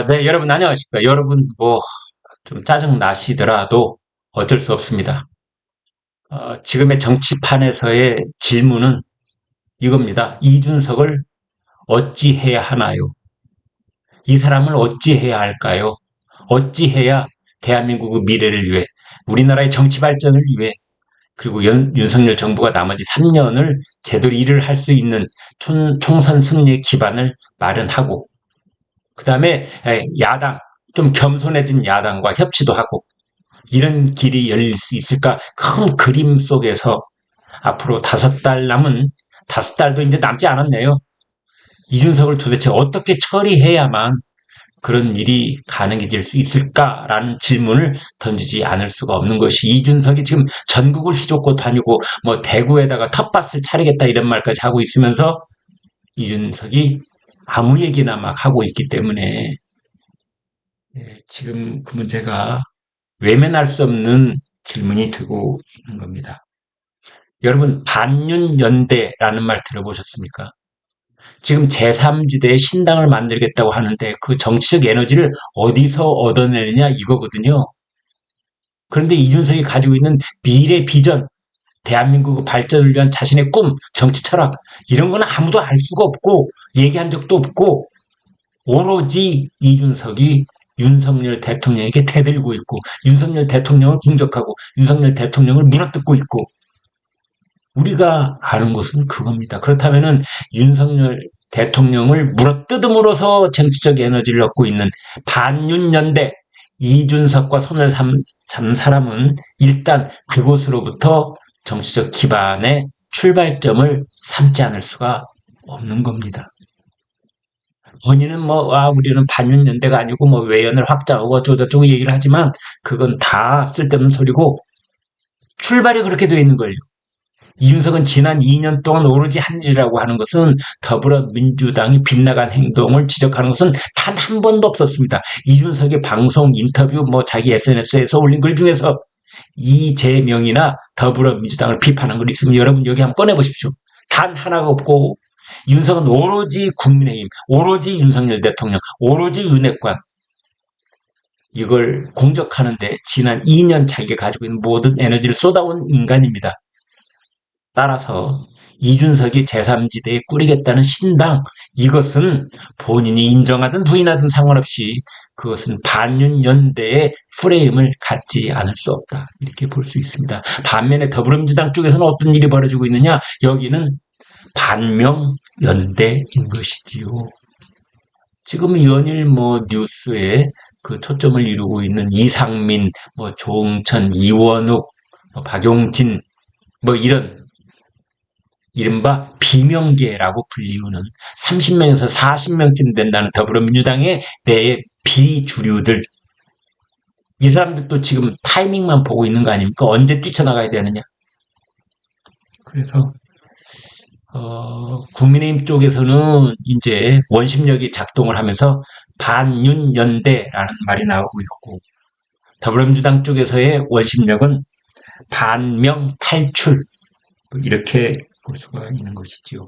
네, 여러분 안녕하십니까. 여러분 좀 짜증 나시더라도 어쩔 수 없습니다. 지금의 정치판에서의 질문은 이겁니다. 이준석을 어찌해야 하나요? 이 사람을 어찌해야 할까요? 어찌해야 대한민국의 미래를 위해, 우리나라의 정치 발전을 위해, 그리고 윤석열 정부가 나머지 3년을 제대로 일을 할 수 있는 총선 승리의 기반을 마련하고, 그 다음에 야당, 좀 겸손해진 야당과 협치도 하고, 이런 길이 열릴 수 있을까? 큰 그림 속에서 앞으로 5달 남은, 5달도 이제 남지 않았네요. 이준석을 도대체 어떻게 처리해야만 그런 일이 가능해질 수 있을까라는 질문을 던지지 않을 수가 없는 것이, 이준석이 지금 전국을 휘젓고 다니고 뭐 대구에다가 텃밭을 차리겠다 이런 말까지 하고 있으면서, 이준석이 아무 얘기나 막 하고 있기 때문에 지금 그 문제가 외면할 수 없는 질문이 되고 있는 겁니다. 여러분, 반윤연대라는 말 들어보셨습니까? 지금 제3지대의 신당을 만들겠다고 하는데 그 정치적 에너지를 어디서 얻어내느냐 이거거든요. 그런데 이준석이 가지고 있는 미래 비전, 대한민국 발전을 위한 자신의 꿈, 정치 철학, 이런 거는 아무도 알 수가 없고 얘기한 적도 없고, 오로지 이준석이 윤석열 대통령에게 대들고 있고, 윤석열 대통령을 공격하고, 윤석열 대통령을 물어뜯고 있고, 우리가 아는 것은 그겁니다. 그렇다면은 윤석열 대통령을 물어뜯음으로써 정치적 에너지를 얻고 있는 반윤연대, 이준석과 손을 잡는 사람은 일단 그곳으로부터 정치적 기반의 출발점을 삼지 않을 수가 없는 겁니다. 본인은 우리는 반윤연대가 아니고 외연을 확장하고 어쩌고저쩌고 얘기를 하지만 그건 다 쓸데없는 소리고, 출발이 그렇게 되어 있는 걸요. 이준석은 지난 2년 동안 오로지 한 일이라고 하는 것은, 더불어민주당이 빗나간 행동을 지적하는 것은 단 한 번도 없었습니다. 이준석의 방송, 인터뷰, 자기 SNS에서 올린 글 중에서 이재명이나 더불어민주당을 비판한 글 있으면 여러분 여기 한번 꺼내보십시오. 단 하나가 없고, 윤석은 오로지 국민의힘, 오로지 윤석열 대통령, 오로지 윤핵관, 이걸 공격하는데 지난 2년 자기가 가지고 있는 모든 에너지를 쏟아온 인간입니다. 따라서 이준석이 제3지대에 꾸리겠다는 신당, 이것은 본인이 인정하든 부인하든 상관없이 그것은 반윤연대의 프레임을 갖지 않을 수 없다, 이렇게 볼 수 있습니다. 반면에 더불어민주당 쪽에서는 어떤 일이 벌어지고 있느냐, 여기는 반명연대인 것이지요. 지금 연일 뉴스에 그 초점을 이루고 있는 이상민, 조응천, 이원욱, 박용진, 이런 이른바 비명계라고 불리우는 30명에서 40명쯤 된다는 더불어민주당의 내의 비주류들, 이 사람들도 지금 타이밍만 보고 있는 거 아닙니까? 언제 뛰쳐나가야 되느냐. 그래서 국민의힘 쪽에서는 이제 원심력이 작동을 하면서 반윤연대라는 말이 나오고 있고, 더불어민주당 쪽에서의 원심력은 반명탈출, 이렇게 볼 수가 있는 것이지요.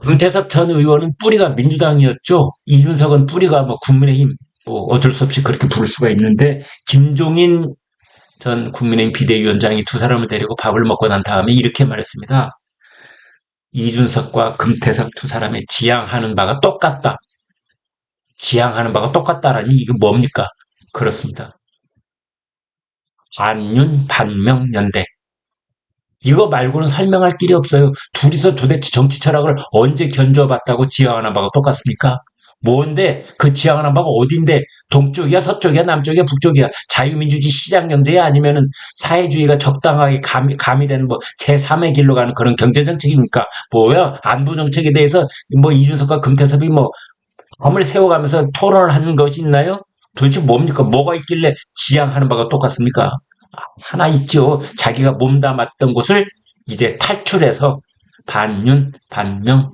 금태섭 전 의원은 뿌리가 민주당이었죠. 이준석은 뿌리가 국민의힘, 어쩔 수 없이 그렇게 부를 수가 있는데, 김종인 전 국민의힘 비대위원장이 두 사람을 데리고 밥을 먹고 난 다음에 이렇게 말했습니다. 이준석과 금태섭 두 사람의 지향하는 바가 똑같다. 지향하는 바가 똑같다라니 이게 뭡니까? 그렇습니다. 반윤, 반명연대. 이거 말고는 설명할 길이 없어요. 둘이서 도대체 정치 철학을 언제 견주어봤다고 지향하는 바가 똑같습니까? 뭔데? 그 지향하는 바가 어딘데? 동쪽이야, 서쪽이야, 남쪽이야, 북쪽이야? 자유민주주의 시장경제야? 아니면은 사회주의가 적당하게 가미된 제3의 길로 가는 그런 경제정책입니까? 뭐야? 안보정책에 대해서 이준석과 금태섭이 밤을 세워가면서 토론을 하는 것이 있나요? 도대체 뭡니까? 뭐가 있길래 지향하는 바가 똑같습니까? 하나 있죠. 자기가 몸담았던 곳을 이제 탈출해서 반윤, 반명,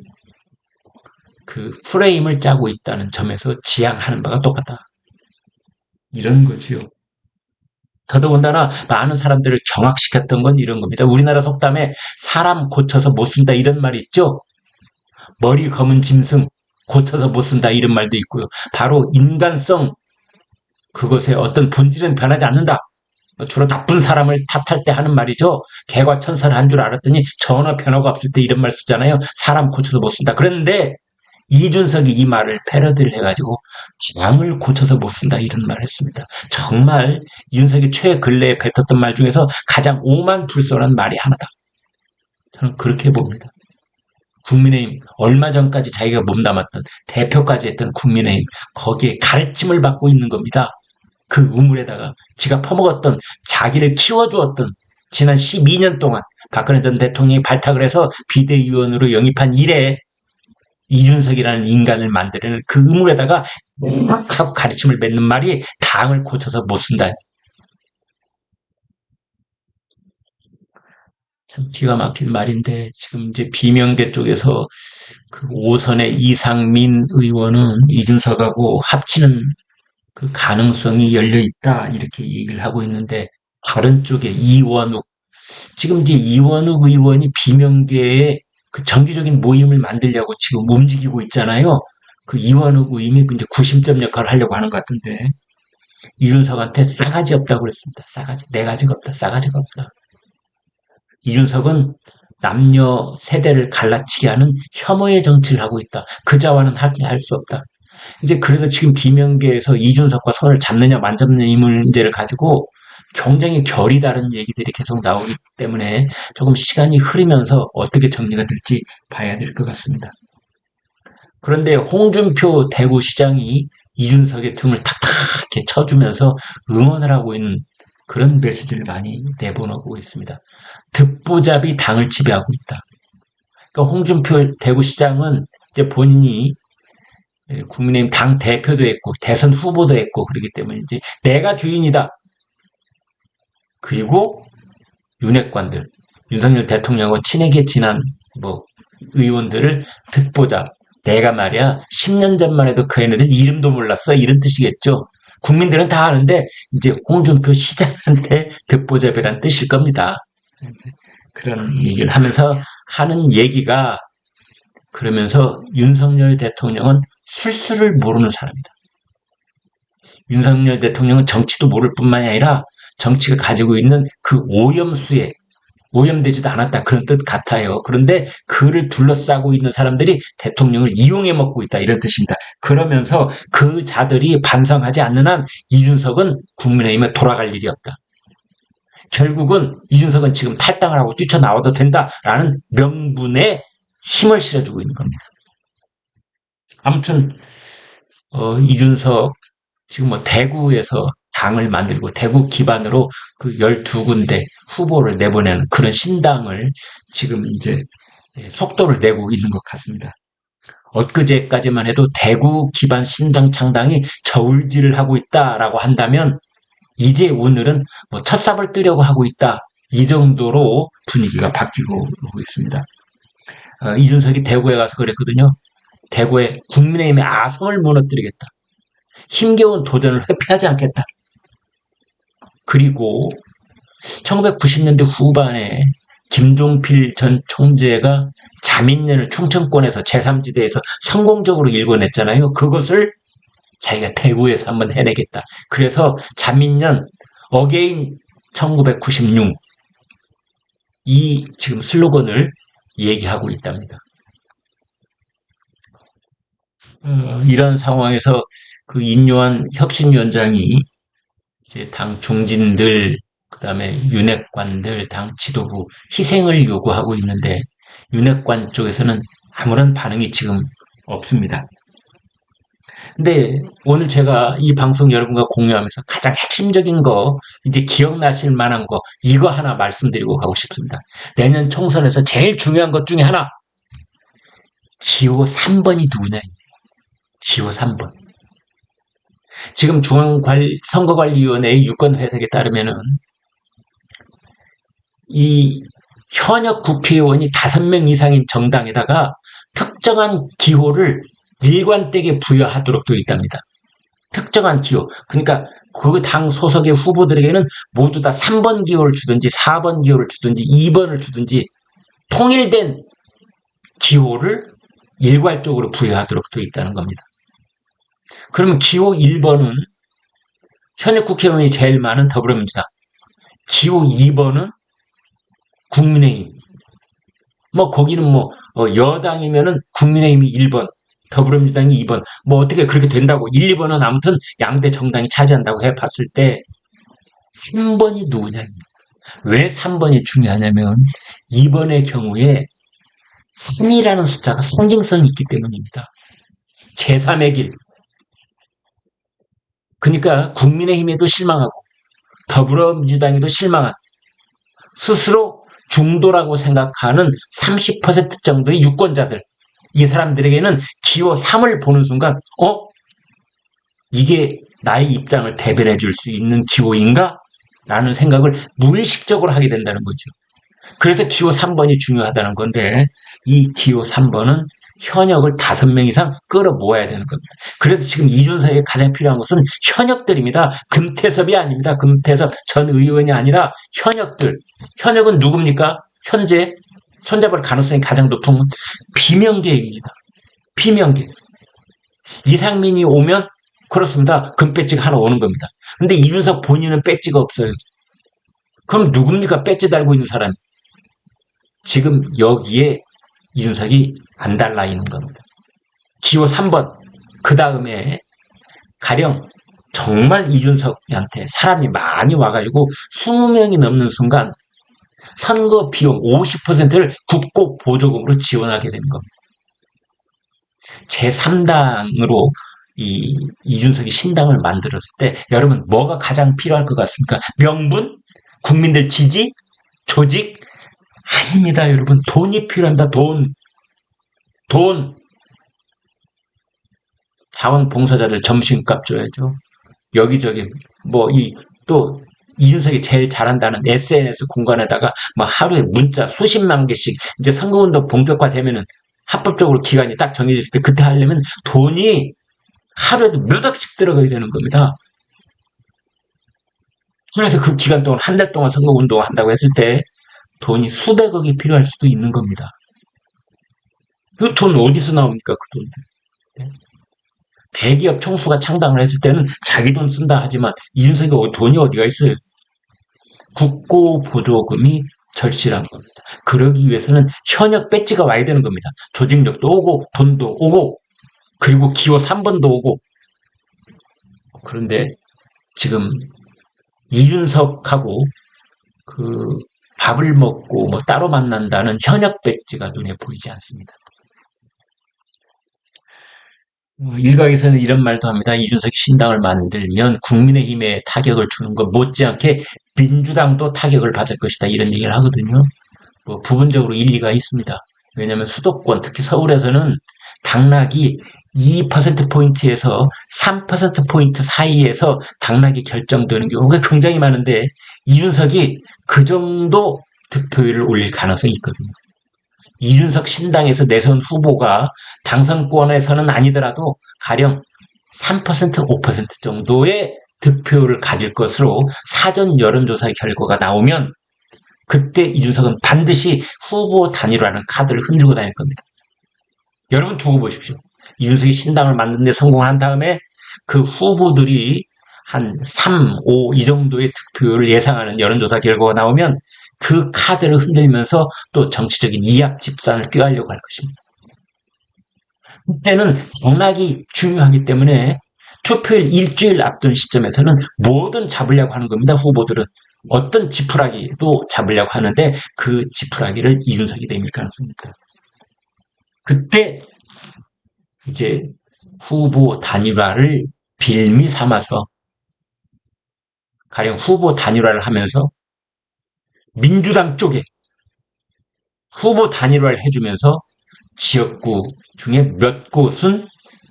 그 프레임을 짜고 있다는 점에서 지향하는 바가 똑같다, 이런 거지요. 더더군다나 많은 사람들을 경악시켰던 건 이런 겁니다. 우리나라 속담에 사람 고쳐서 못 쓴다 이런 말이 있죠. 머리 검은 짐승, 고쳐서 못 쓴다 이런 말도 있고요. 바로 인간성 그것의 어떤 본질은 변하지 않는다. 주로 나쁜 사람을 탓할 때 하는 말이죠. 개과 천사를 한 줄 알았더니 전혀 변화가 없을 때 이런 말 쓰잖아요. 사람 고쳐서 못 쓴다. 그런데 이준석이 이 말을 패러디를 해가지고 당을 고쳐서 못 쓴다 이런 말을 했습니다. 정말 이준석이 최근래에 뱉었던 말 중에서 가장 오만불손한 말이 하나다. 저는 그렇게 봅니다. 국민의힘 얼마 전까지 자기가 몸담았던 대표까지 했던 국민의힘 거기에 가르침을 받고 있는 겁니다. 그 우물에다가 지가 퍼먹었던 자기를 키워주었던 지난 12년 동안 박근혜 전 대통령이 발탁을 해서 비대위원으로 영입한 이래 이준석이라는 인간을 만들어낸 그 우물에다가 하고 가르침을 맺는 말이 당을 고쳐서 못 쓴다. 참 기가 막힌 말인데 지금 이제 비명계 쪽에서 그 5선의 이상민 의원은 이준석하고 합치는 그 가능성이 열려 있다 이렇게 얘기를 하고 있는데 다른 쪽에 이원욱 지금 이제 이원욱 의원이 비명계에 그 정기적인 모임을 만들려고 지금 움직이고 있잖아요. 그 이원욱 의원이 이제 구심점 역할을 하려고 하는 것 같은데 이준석한테 싸가지 없다고 그랬습니다. 싸가지 네 가지가 없다. 싸가지가 없다. 이준석은 남녀 세대를 갈라치게 하는 혐오의 정치를 하고 있다. 그자와는 할 수 없다. 이제 그래서 지금 비명계에서 이준석과 손을 잡느냐 안 잡느냐 이 문제를 가지고 굉장히 결이 다른 얘기들이 계속 나오기 때문에 조금 시간이 흐르면서 어떻게 정리가 될지 봐야 될 것 같습니다. 그런데 홍준표 대구시장이 이준석의 등을 탁탁하게 쳐주면서 응원을 하고 있는 그런 메시지를 많이 내보내고 있습니다. 듣보잡이 당을 지배하고 있다. 그러니까 홍준표 대구시장은 이제 본인이 국민의힘 당 대표도 했고 대선 후보도 했고 그렇기 때문에 이제 내가 주인이다. 그리고 윤핵관들, 윤석열 대통령과 친하게 지난 의원들을 듣보잡. 내가 말이야 10년 전만 해도 그 애네들 이름도 몰랐어 이런 뜻이겠죠. 국민들은 다 아는데 이제 홍준표 시장한테 듣보잡이란 뜻일 겁니다. 그런 얘기를 하면서 하는 얘기가 그러면서 윤석열 대통령은 술수를 모르는 사람이다. 윤석열 대통령은 정치도 모를 뿐만이 아니라 정치가 가지고 있는 그 오염수에 오염되지도 않았다. 그런 뜻 같아요. 그런데 그를 둘러싸고 있는 사람들이 대통령을 이용해 먹고 있다. 이런 뜻입니다. 그러면서 그 자들이 반성하지 않는 한 이준석은 국민의힘에 돌아갈 일이 없다. 결국은 이준석은 지금 탈당을 하고 뛰쳐나와도 된다라는 명분에 힘을 실어주고 있는 겁니다. 아무튼 이준석 지금 대구에서 당을 만들고 대구 기반으로 그 12군데 후보를 내보내는 그런 신당을 지금 이제 속도를 내고 있는 것 같습니다. 엊그제까지만 해도 대구 기반 신당 창당이 저울질을 하고 있다라고 한다면 이제 오늘은 첫삽을 뜨려고 하고 있다. 이 정도로 분위기가 바뀌고 있습니다. 이준석이 대구에 가서 그랬거든요. 대구에 국민의힘의 아성을 무너뜨리겠다. 힘겨운 도전을 회피하지 않겠다. 그리고 1990년대 후반에 김종필 전 총재가 자민련을 충청권에서 제3지대에서 성공적으로 일궈냈잖아요. 그것을 자기가 대구에서 한번 해내겠다. 그래서 자민련 어게인 1996 이 지금 슬로건을 얘기하고 있답니다. 이런 상황에서 그 인요한 혁신위원장이 이제 당 중진들, 그 다음에 윤핵관들, 당 지도부 희생을 요구하고 있는데 윤핵관 쪽에서는 아무런 반응이 지금 없습니다. 근데 오늘 제가 이 방송 여러분과 공유하면서 가장 핵심적인 거, 이제 기억나실 만한 거, 이거 하나 말씀드리고 가고 싶습니다. 내년 총선에서 제일 중요한 것 중에 하나, 기호 3번이 누구냐. 기호 3번. 지금 중앙선거관리위원회의 유권 해석에 따르면은 이 현역 국회의원이 5명 이상인 정당에다가 특정한 기호를 일관되게 부여하도록 되어 있답니다. 특정한 기호. 그러니까 그 당 소속의 후보들에게는 모두 다 3번 기호를 주든지 4번 기호를 주든지 2번을 주든지 통일된 기호를 일괄적으로 부여하도록 되어 있다는 겁니다. 그러면 기호 1번은 현역 국회의원이 제일 많은 더불어민주당, 기호 2번은 국민의힘, 거기는 여당이면은 국민의힘이 1번, 더불어민주당이 2번, 어떻게 그렇게 된다고, 1, 2번은 아무튼 양대 정당이 차지한다고 해봤을 때 3번이 누구냐. 왜 3번이 중요하냐면 이번의 경우에 3이라는 숫자가 상징성이 있기 때문입니다. 제3의 길. 그러니까 국민의힘에도 실망하고 더불어민주당에도 실망한 스스로 중도라고 생각하는 30% 정도의 유권자들, 이 사람들에게는 기호 3을 보는 순간 이게 나의 입장을 대변해 줄 수 있는 기호인가? 라는 생각을 무의식적으로 하게 된다는 거죠. 그래서 기호 3번이 중요하다는 건데 이 기호 3번은 현역을 5명 이상 끌어모아야 되는 겁니다. 그래서 지금 이준석에게 가장 필요한 것은 현역들입니다. 금태섭이 아닙니다. 금태섭 전 의원이 아니라 현역들. 현역은 누굽니까? 현재 손잡을 가능성이 가장 높은 비명계입니다. 비명계. 이상민이 오면 그렇습니다. 금배지가 하나 오는 겁니다. 근데 이준석 본인은 배지가 없어요. 그럼 누굽니까? 배지 달고 있는 사람이. 지금 여기에 이준석이 안 달라 있는 겁니다. 기호 3번. 그 다음에 가령 정말 이준석한테 사람이 많이 와가지고 20명이 넘는 순간 선거 비용 50%를 국고 보조금으로 지원하게 되는 겁니다. 제3당으로 이준석이 신당을 만들었을 때 여러분 뭐가 가장 필요할 것 같습니까? 명분? 국민들 지지? 조직? 아닙니다, 여러분. 돈이 필요합니다. 돈. 자원봉사자들 점심값 줘야죠. 여기저기 또 이준석이 제일 잘한다는 SNS 공간에다가 하루에 문자 수십만 개씩, 이제 선거운동 본격화되면은 합법적으로 기간이 딱 정해졌을 때 그때 하려면 돈이 하루에도 몇 억씩 들어가게 되는 겁니다. 그래서 그 기간 동안 한 달 동안 선거운동을 한다고 했을 때 돈이 수백억이 필요할 수도 있는 겁니다. 그 돈 어디서 나옵니까? 그 돈들. 대기업 총수가 창당을 했을 때는 자기 돈 쓴다 하지만 이준석이 돈이 어디가 있어요? 국고 보조금이 절실한 겁니다. 그러기 위해서는 현역 배지가 와야 되는 겁니다. 조직력도 오고 돈도 오고 그리고 기호 3번도 오고. 그런데 지금 이준석하고 밥을 먹고 따로 만난다는 현역 배지가 눈에 보이지 않습니다. 일각에서는 이런 말도 합니다. 이준석이 신당을 만들면 국민의힘에 타격을 주는 것 못지않게 민주당도 타격을 받을 것이다, 이런 얘기를 하거든요. 부분적으로 일리가 있습니다. 왜냐하면 수도권, 특히 서울에서는 당락이 2%포인트에서 3%포인트 사이에서 당락이 결정되는 경우가 굉장히 많은데 이준석이 그 정도 득표율을 올릴 가능성이 있거든요. 이준석 신당에서 내세운 후보가 당선권에서는 아니더라도 가령 3%, 5% 정도의 득표율을 가질 것으로 사전 여론조사 결과가 나오면 그때 이준석은 반드시 후보 단일화라는 카드를 흔들고 다닐 겁니다. 여러분 두고 보십시오. 이준석이 신당을 만드는 데 성공한 다음에 그 후보들이 한 3, 5 이 정도의 득표율을 예상하는 여론조사 결과가 나오면 그 카드를 흔들면서 또 정치적인 이합 집산을 꾀하려고 할 것입니다. 그때는 당락이 중요하기 때문에 투표일 일주일 앞둔 시점에서는 뭐든 잡으려고 하는 겁니다. 후보들은 어떤 지푸라기도 잡으려고 하는데 그 지푸라기를 이준석이 내밀 가능성이 있다. 그때 이제 후보 단일화를 빌미 삼아서 가령 후보 단일화를 하면서 민주당 쪽에 후보 단일화를 해주면서 지역구 중에 몇 곳은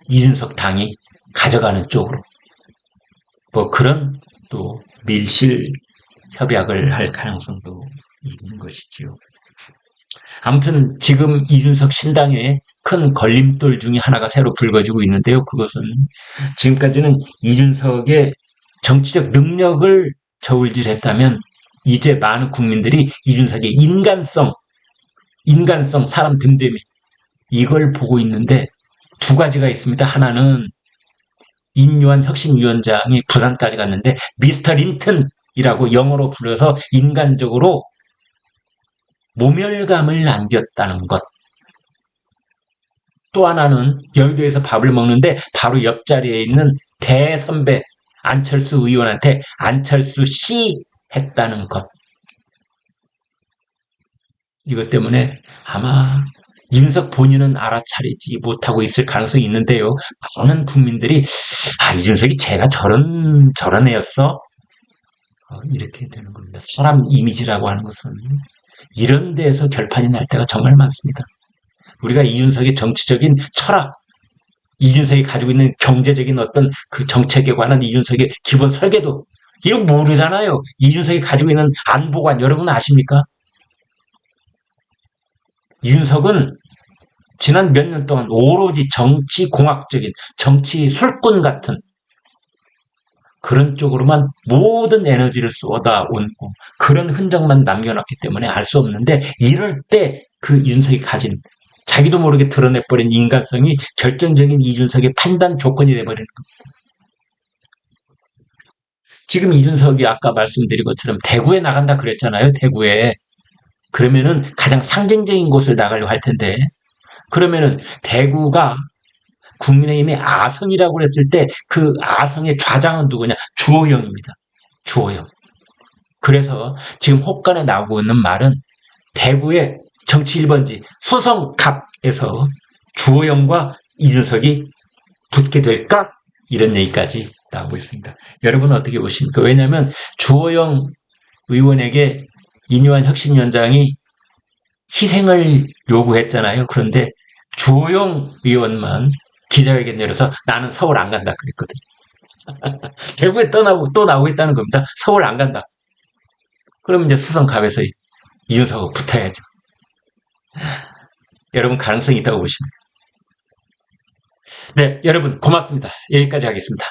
이준석 당이 가져가는 쪽으로 그런 또 밀실 협약을 할 가능성도 있는 것이지요. 아무튼 지금 이준석 신당에 큰 걸림돌 중에 하나가 새로 불거지고 있는데요. 그것은 지금까지는 이준석의 정치적 능력을 저울질했다면 이제 많은 국민들이 이준석의 인간성, 사람 됨됨이, 이걸 보고 있는데 두 가지가 있습니다. 하나는 인요한 혁신위원장이 부산까지 갔는데 미스터 린튼이라고 영어로 불러서 인간적으로 모멸감을 안겼다는 것. 또 하나는 여의도에서 밥을 먹는데 바로 옆자리에 있는 대선배 안철수 의원한테 안철수 씨 했다는 것. 이것 때문에 아마 이준석 본인은 알아차리지 못하고 있을 가능성이 있는데요. 많은 국민들이 이준석이 쟤가 저런 애였어? 이렇게 되는 겁니다. 사람 이미지라고 하는 것은 이런 데에서 결판이 날 때가 정말 많습니다. 우리가 이준석의 정치적인 철학, 이준석이 가지고 있는 경제적인 어떤 그 정책에 관한 이준석의 기본 설계도 이거 모르잖아요. 이준석이 가지고 있는 안보관 여러분 아십니까? 이준석은 지난 몇 년 동안 오로지 정치 공학적인 정치 술꾼 같은 그런 쪽으로만 모든 에너지를 쏟아온 그런 흔적만 남겨놨기 때문에 알 수 없는데 이럴 때 그 이준석이 가진 자기도 모르게 드러내버린 인간성이 결정적인 이준석의 판단 조건이 돼버리는 겁니다. 지금 이준석이 아까 말씀드린 것처럼 대구에 나간다 그랬잖아요. 대구에. 그러면은 가장 상징적인 곳을 나가려고 할 텐데 그러면은 대구가 국민의힘의 아성이라고 그랬을 때 그 아성의 좌장은 누구냐? 주호영입니다. 주호영. 그래서 지금 혹간에 나오고 있는 말은 대구의 정치 1번지 수성갑에서 주호영과 이준석이 붙게 될까? 이런 얘기까지 나오고 있습니다. 여러분은 어떻게 보십니까? 왜냐하면 주호영 의원에게 인요한 혁신위원장이 희생을 요구했잖아요. 그런데 주호영 의원만 기자회견 내려서 나는 서울 안 간다 그랬거든요. 결국에 또 나오겠다는 겁니다. 서울 안 간다. 그럼 이제 수성갑에서 이준석하고 붙어야죠. 여러분 가능성이 있다고 보십니다. 네, 여러분 고맙습니다. 여기까지 하겠습니다.